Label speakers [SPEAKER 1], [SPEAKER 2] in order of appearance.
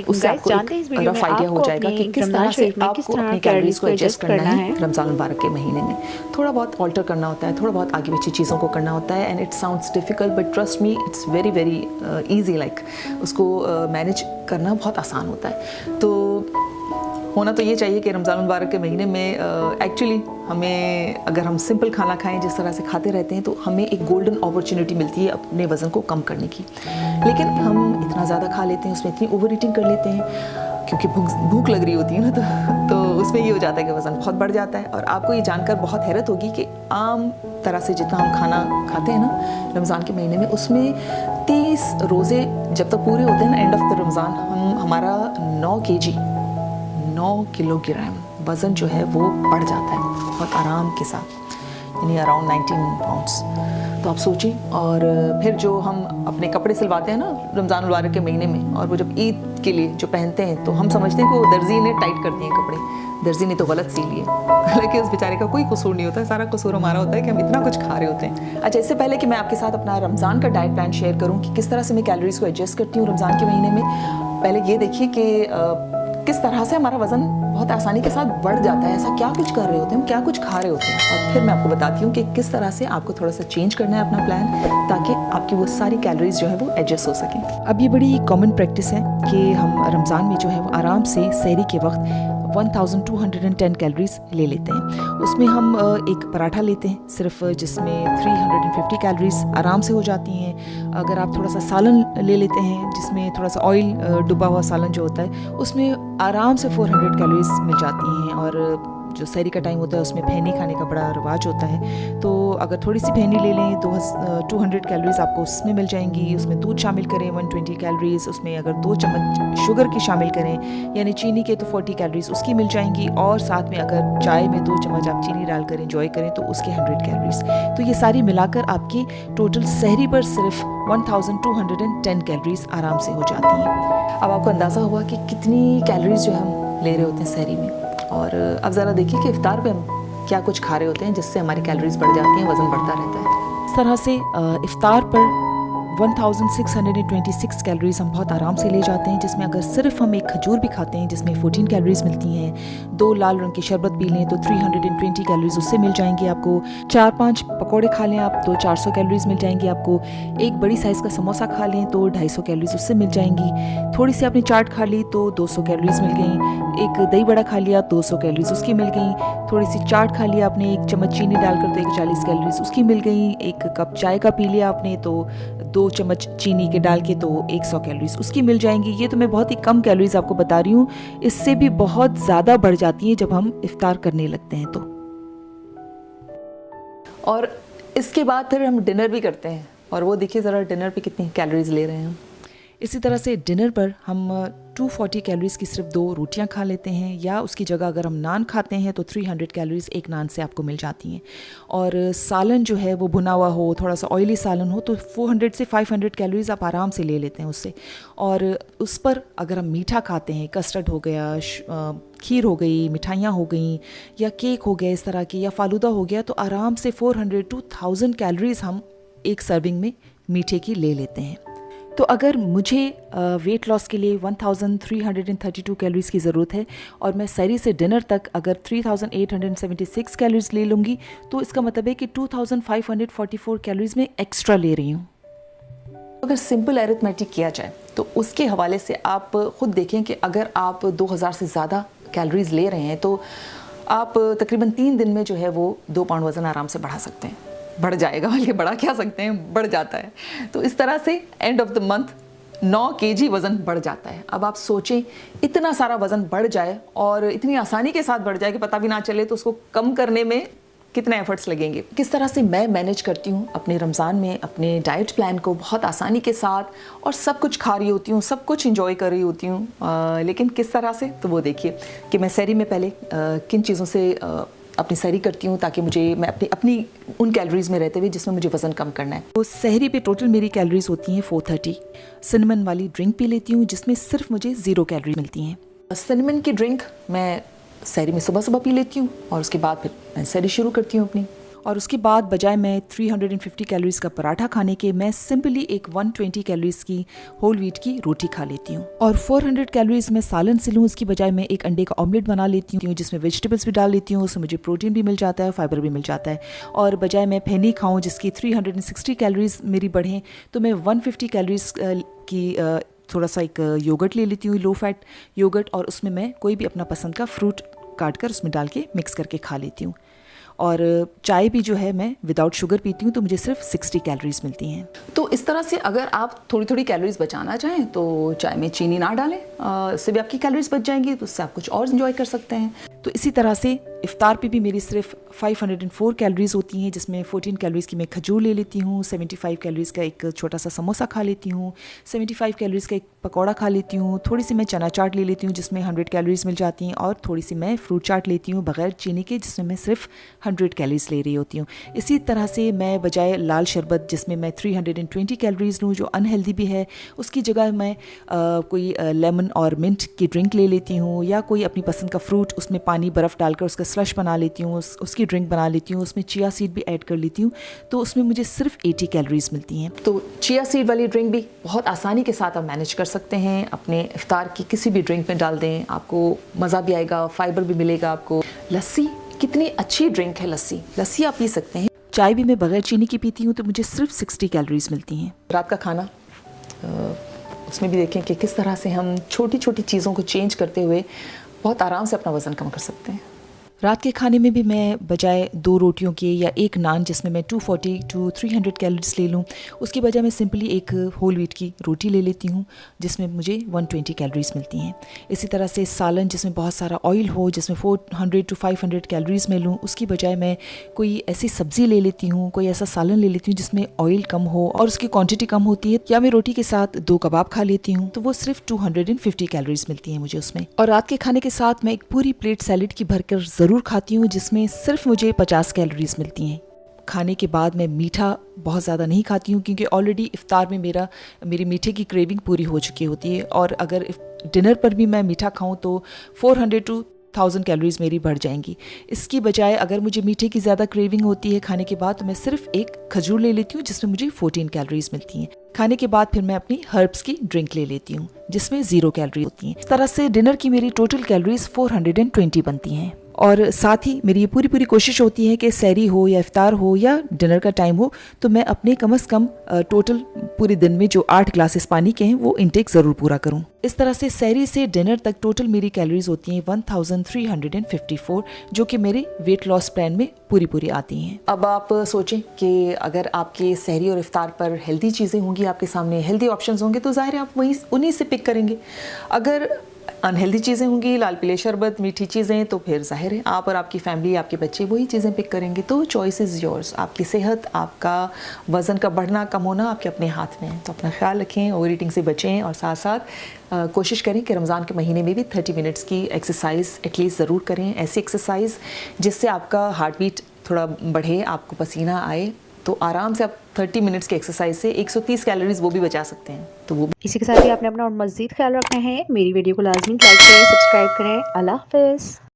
[SPEAKER 1] उससे आपको एक रफ आइडिया हो जाएगा कि किस तरह से आपको अपनी कैलोरीज को एडजस्ट करना है रमज़ान मुबारक के महीने में। थोड़ा बहुत ऑल्टर करना होता है, थोड़ा बहुत आगे पीछे चीज़ों को करना होता है, and it sounds difficult but trust me it's very very easy. Like उसको मैनेज करना बहुत आसान होता है। तो होना तो ये चाहिए कि रमज़ान मुबारक के महीने में एक्चुअली हमें, अगर हम सिंपल खाना खाएं जिस तरह से खाते रहते हैं, तो हमें एक गोल्डन अपॉर्चुनिटी मिलती है अपने वज़न को कम करने की। लेकिन हम इतना ज़्यादा खा लेते हैं, उसमें इतनी ओवर ईटिंग कर लेते हैं क्योंकि भूख लग रही होती है ना, तो उसमें ये हो जाता है कि वज़न बहुत बढ़ जाता है। और आपको ये जानकर बहुत हैरत होगी कि आम तरह से जितना हम खाना खाते हैं ना रमज़ान के महीने में, उसमें 30 रोज़े जब तक पूरे होते हैं ना, एंड ऑफ द रमज़ान, हमारा 9 किलोग्राम वज़न जो है वो बढ़ जाता है बहुत आराम के साथ, यानी अराउंड 19 पाउंड्स। तो आप सोचिए। और फिर जो हम अपने कपड़े सिलवाते हैं ना रमज़ान मुबारक के महीने में, और वो जब ईद के लिए जो पहनते हैं, तो हम समझते हैं कि वो दर्जी ने टाइट कर दिए कपड़े, दर्जी ने तो गलत सिल लिए। हालांकि उस बेचारे का कोई कसूर नहीं होता है, सारा कसूर हमारा होता है कि हम इतना कुछ खा रहे होते हैं। अच्छा, इससे पहले कि मैं आपके साथ अपना रमज़ान का डाइट प्लान शेयर करूँ कि किस तरह से मैं कैलोरीज को एडजस्ट करती हूँ रमज़ान के महीने में, पहले ये देखिए कि किस तरह से हमारा वज़न बहुत आसानी के साथ बढ़ जाता है। ऐसा क्या कुछ कर रहे होते हैं हम, क्या कुछ खा रहे होते हैं, और फिर मैं आपको बताती हूँ कि किस तरह से आपको थोड़ा सा चेंज करना है अपना प्लान, ताकि आपकी वो सारी कैलोरीज जो है वो एडजस्ट हो सकें। अब ये बड़ी कॉमन प्रैक्टिस है कि हम रमज़ान में जो है वो आराम से सहरी के वक्त 1210 कैलोरीज ले लेते हैं। उसमें हम एक पराठा लेते हैं सिर्फ, जिसमें 350 कैलोरीज आराम से हो जाती हैं। अगर आप थोड़ा सा सालन ले लेते हैं जिसमें थोड़ा सा ऑयल डुबा हुआ सालन जो होता है, उसमें आराम से 400 कैलोरीज मिल जाती हैं। और जो सहरी का टाइम होता है उसमें फैनी खाने का बड़ा रिवाज होता है, तो अगर थोड़ी सी फैनी ले लें 200 कैलोरीज आपको उसमें मिल जाएंगी। उसमें दूध शामिल करें 120 कैलोरीज, उसमें अगर 2 चम्मच शुगर की शामिल करें यानी चीनी के, तो 40 कैलोरीज उसकी मिल जाएंगी। और साथ में अगर चाय में 2 चम्मच आप चीनी डाल कर इंजॉय करें तो उसके 100 कैलोरीज। तो ये सारी मिलाकर आपकी टोटल सहरी पर सिर्फ 1210 कैलोरीज आराम से हो जाती हैं। अब आपको अंदाज़ा हुआ कि कितनी कैलोरीज जो हम ले रहे होते हैं सहरी में। और अब ज़रा देखिए कि इफ्तार पे हम क्या कुछ खा रहे होते हैं जिससे हमारी कैलोरीज बढ़ जाती हैं, वज़न बढ़ता रहता है। इस तरह से इफ्तार पर 1626 कैलोरीज हम बहुत आराम से ले जाते हैं, जिसमें अगर सिर्फ हम एक खजूर भी खाते हैं जिसमें 14 कैलोरीज मिलती हैं, 2 लाल रंग की शरबत पी लें तो 320 कैलोरीज उससे मिल जाएंगी आपको, 4-5 पकौड़े खा लें आप तो 400 कैलोरीज मिल जाएंगी आपको, एक बड़ी साइज़ का समोसा खा लें तो 250 कैलोरीज उससे मिल जाएंगी, थोड़ी सी आपने चाट खा ली तो 200 कैलोरीज मिल गई, एक दही बड़ा खा लिया 200 कैलोरीज उसकी मिल गई, थोड़ी सी चाट खा लिया आपने, 1 चम्मच चीनी डालकर तो 140 कैलोरीज उसकी मिल गई, एक कप चाय का पी लिया आपने तो 2 चम्मच चीनी के डाल के तो 100 कैलोरीज उसकी मिल जाएंगी। ये तो मैं बहुत ही कम कैलोरीज आपको बता रही हूँ, इससे भी बहुत ज़्यादा बढ़ जाती हैं जब हम इफ्तार करने लगते हैं तो। और इसके बाद फिर हम डिनर भी करते हैं, और वो देखिए ज़रा डिनर पे कितनी कैलोरीज ले रहे हैं हम। इसी तरह से डिनर पर हम 240 कैलोरीज की सिर्फ 2 रोटियां खा लेते हैं, या उसकी जगह अगर हम नान खाते हैं तो 300 कैलोरीज एक नान से आपको मिल जाती हैं। और सालन जो है वो भुना हुआ हो, थोड़ा सा ऑयली सालन हो तो 400 से 500 कैलोरीज आप आराम से ले लेते हैं उससे। और उस पर अगर हम मीठा खाते हैं, कस्टर्ड हो गया, खीर हो गई, मिठाइयाँ हो गई, या केक हो गया इस तरह की, या फालूदा हो गया, तो आराम से 400 to 1000 कैलोरीज हम एक सर्विंग में मीठे की ले लेते हैं। तो अगर मुझे वेट लॉस के लिए 1332 कैलोरीज़ की ज़रूरत है, और मैं सहरी से डिनर तक अगर 3876 कैलोरीज़ ले लूँगी, तो इसका मतलब है कि 2544 कैलोरीज़ में एक्स्ट्रा ले रही हूँ। अगर सिंपल अरिथमेटिक किया जाए तो उसके हवाले से आप ख़ुद देखें कि अगर आप 2000 से ज़्यादा कैलोरीज़ ले रहे हैं तो आप तकरीबन 3 दिन में जो है वो 2 पाउंड वज़न आराम से बढ़ा सकते हैं। बढ़ जाएगा, बल्कि बढ़ा क्या सकते हैं, बढ़ जाता है। तो इस तरह से end of the month 9 kg वज़न बढ़ जाता है। अब आप सोचें इतना सारा वज़न बढ़ जाए और इतनी आसानी के साथ बढ़ जाए कि पता भी ना चले, तो उसको कम करने में कितने एफर्ट्स लगेंगे। किस तरह से मैं मैनेज करती हूँ अपने रमज़ान में अपने डाइट प्लान को बहुत आसानी के साथ, और सब कुछ खा रही होती हूँ, सब कुछ इंजॉय कर रही होती हूँ, लेकिन किस तरह से, तो वो देखिए कि मैं सहरी में पहले किन चीज़ों से अपनी सहरी करती हूँ ताकि मैं अपनी उन कैलोरीज़ में रहते हुए जिसमें मुझे वज़न कम करना है। तो सहरी पे टोटल मेरी कैलोरीज़ होती हैं 430। सिनेमन वाली ड्रिंक पी लेती हूँ जिसमें सिर्फ मुझे 0 कैलोरी मिलती हैं। सिनेमन की ड्रिंक मैं सहरी में सुबह सुबह पी लेती हूँ, और उसके बाद फिर मैं सहरी शुरू करती हूँ अपनी। और उसके बाद बजाय मैं 350 कैलोरीज का पराठा खाने के मैं सिंपली एक 120 कैलोरीज की होल व्हीट की रोटी खा लेती हूँ। और 400 कैलोरीज में सालन से लूँ, इसकी बजाय मैं एक अंडे का ऑमलेट बना लेती हूँ जिसमें वेजिटेबल्स भी डाल लेती हूँ, उससे मुझे प्रोटीन भी मिल जाता है, फाइबर भी मिल जाता है। और बजाय मैं फेनी खाऊँ जिसकी 360 कैलोरीज मेरी बढ़ें, तो मैं 150 कैलोरीज की थोड़ा सा एक योगर्ट ले लेती हूँ, लो फैट योगर्ट, और उसमें मैं कोई भी अपना पसंद का फ्रूट काट कर उसमें डाल के मिक्स करके खा लेती हूँ। और चाय भी जो है मैं विदाउट शुगर पीती हूँ, तो मुझे सिर्फ 60 कैलोरीज मिलती हैं। तो इस तरह से अगर आप थोड़ी थोड़ी कैलोरीज बचाना चाहें तो चाय में चीनी ना डालें, इससे भी आपकी कैलोरीज बच जाएंगी, तो उससे आप कुछ और इन्जॉय कर सकते हैं। तो इसी तरह से इफ्तार पे भी मेरी सिर्फ 504 कैलोरीज होती हैं, जिसमें 14 कैलोरीज की मैं खजूर ले लेती हूँ, 75 कैलोरीज का एक छोटा सा समोसा खा लेती हूँ, 75 कैलोरीज का एक पकौड़ा खा लेती हूँ, थोड़ी सी मैं चना चाट ले लेती हूँ जिसमें 100 कैलोरीज मिल जाती हैं, और थोड़ी सी मैं फ्रूट चाट लेती हूँ बगैर चीनी के जिसमें मैं सिर्फ 100 कैलोरीज ले रही होती हूँ। इसी तरह से मैं बजाय लाल शरबत जिसमें मैं 320 कैलोरीज लूँ जो अनहेल्दी भी है, उसकी जगह मैं कोई लेमन और मिंट की ड्रिंक ले लेती हूँ, या कोई अपनी पसंद का फ्रूट उसमें पानी बर्फ़ डालकर उसका स्लश बना लेती हूँ, उसकी ड्रिंक बना लेती हूँ, उसमें चिया सीड भी ऐड कर लेती हूँ, तो उसमें मुझे सिर्फ 80 कैलोरीज मिलती हैं। तो चिया सीड वाली ड्रिंक भी बहुत आसानी के साथ आप मैनेज कर सकते हैं, अपने इफ्तार की किसी भी ड्रिंक में डाल दें, आपको मज़ा भी आएगा, फाइबर भी मिलेगा आपको। लस्सी कितनी अच्छी ड्रिंक है, लस्सी आप पी सकते हैं। चाय भी मैं बगैर चीनी की पीती हूँ, तो मुझे सिर्फ 60 कैलोरीज मिलती हैं। रात का खाना, उसमें भी देखें कि किस तरह से हम छोटी छोटी चीज़ों को चेंज करते हुए बहुत आराम से अपना वज़न कम कर सकते हैं। रात के खाने में भी मैं बजाय 2 रोटियों के या एक नान जिसमें मैं 240 to 300 कैलोरीज ले लूँ, उसकी बजाय मैं सिंपली एक होल व्हीट की रोटी ले लेती हूँ जिसमें मुझे 120 कैलोरीज मिलती हैं। इसी तरह से सालन जिसमें बहुत सारा ऑयल हो, जिसमें 400 to 500 कैलोरीज में लूँ, उसकी बजाय मैं कोई ऐसी सब्ज़ी ले लेती हूँ, कोई ऐसा सालन ले लेती हूँ जिसमें ऑयल कम हो और उसकी क्वान्टिटी कम होती है। या मैं रोटी के साथ 2 कबाब खा लेती हूँ, तो वो सिर्फ 250 कैलोरीज मिलती हैं मुझे उसमें। और रात के खाने के साथ मैं एक पूरी प्लेट सैलेड की भरकर ज़रूर खाती हूँ जिसमें सिर्फ मुझे 50 कैलोरीज मिलती हैं। खाने के बाद मैं मीठा बहुत ज़्यादा नहीं खाती हूँ क्योंकि ऑलरेडी इफ्तार में मेरी मीठे की क्रेविंग पूरी हो चुकी होती है, और अगर डिनर पर भी मैं मीठा खाऊँ तो 400 to 1000 कैलोरीज मेरी बढ़ जाएंगी। इसकी बजाय अगर मुझे मीठे की ज़्यादा क्रेविंग होती है खाने के बाद, तो मैं सिर्फ एक खजूर ले लेती हूँ जिसमें मुझे 14 कैलोरीज मिलती हैं। खाने के बाद फिर मैं अपनी हर्ब्स की ड्रिंक ले लेती हूँ जिसमें 0 कैलोरी होती हैं। इस तरह से डिनर की मेरी टोटल कैलोरीज 420 बनती हैं। और साथ ही मेरी ये पूरी कोशिश होती है कि सहरी हो या इफ्तार हो या डिनर का टाइम हो, तो मैं अपने कम से कम टोटल पूरे दिन में जो 8 ग्लासेस पानी के हैं वो इंटेक ज़रूर पूरा करूं। इस तरह से सहरी से डिनर तक टोटल मेरी कैलोरीज होती हैं 1354, जो कि मेरे वेट लॉस प्लान में पूरी आती हैं। अब आप सोचें कि अगर आपके सहरी और इफ्तार पर हेल्दी चीज़ें होंगी, आपके सामने हेल्दी ऑप्शंस होंगे, तो ज़ाहिर है आप उन्हीं से पिक करेंगे। अगर अनहेल्दी चीज़ें होंगी, लाल पीले शरबत, मीठी चीज़ें, तो फिर ज़ाहिर है आप और आपकी फैमिली, आपके बच्चे वही चीज़ें पिक करेंगे। तो चॉइस इज़ योर्स। आपकी सेहत, आपका वज़न का बढ़ना कम होना आपके अपने हाथ में है। तो अपना ख्याल रखें, ओवर ईटिंग से बचें, और साथ साथ कोशिश करें कि रमज़ान के महीने में भी 30 मिनट्स की एक्सरसाइज एटलीस्ट ज़रूर करें। ऐसी एक्सरसाइज जिससे आपका हार्ट बीट थोड़ा बढ़े, आपको पसीना आए, तो आराम से आप 30 मिनट्स की एक्सरसाइज से 130 कैलोरीज वो भी बचा सकते हैं। तो वो
[SPEAKER 2] इसी के साथ ही आपने अपना और मज़ीद ख्याल रखना है। मेरी वीडियो को लाजमी लाइक करें, सब्सक्राइब करें। अल्लाह हाफ़िज़।